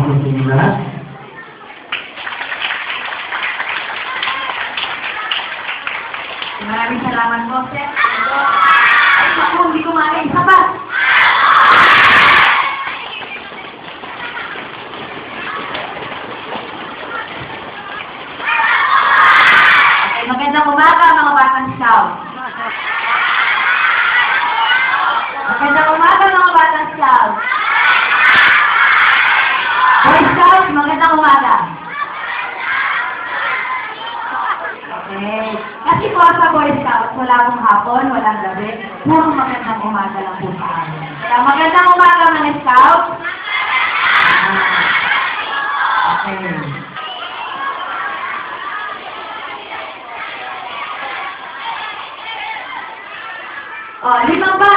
po sa inyo lahat. Maraming salamat po, Sir. Ay, ako, hindi ko maaari. Isa pa. Okay, magandang umaga, mga batang scout. Magandang umaga, mga batang scout. Boy Scouts, magandang umaga. Okay. Kasi po sa Boy Scouts, wala akong hapon, walang gabi. Puro magandang umaga lang po sa amin. Kaya magandang umaga, mga Scouts. Okay. Oh, limang ba?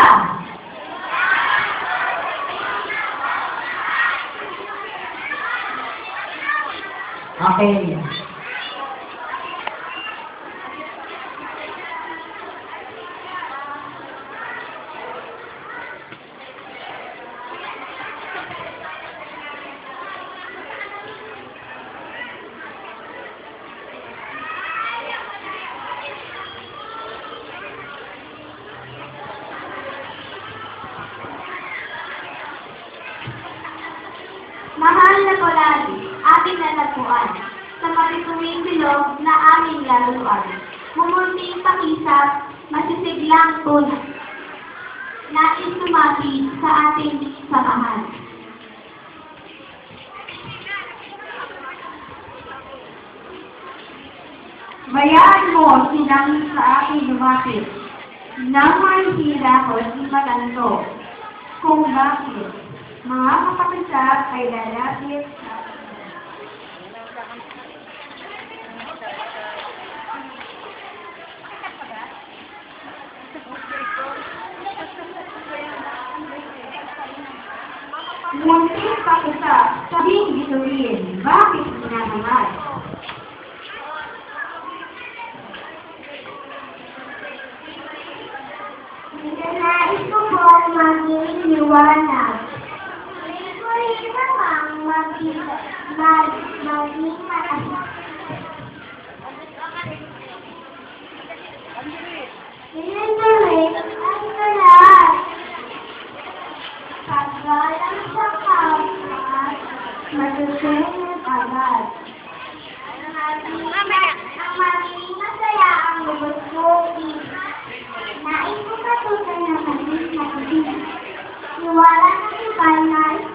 Okay. Mahal na Polari, ating natagpuan, sa matituwing bilog na aming laruan. Mumunting pakisap, masisiglang tunay. Nais tumati sa ating samahan. Bayaan mo silang sa aking lumapit. Nang may hila ko di matanto. Kung bakit, mga kapakisap ay lalapit sa munting pakisap, sabing bituin, bakit minamahal? Nais ko pong maging liwanag. Nais ko rin namang maging matasap. Inutuloy ang lahat. Paggalang sa kapwa, matusunod agad. Ang maging masaya ang lubos ko. Nais ko matuto na maging matibig. Iwala ng iba'y nais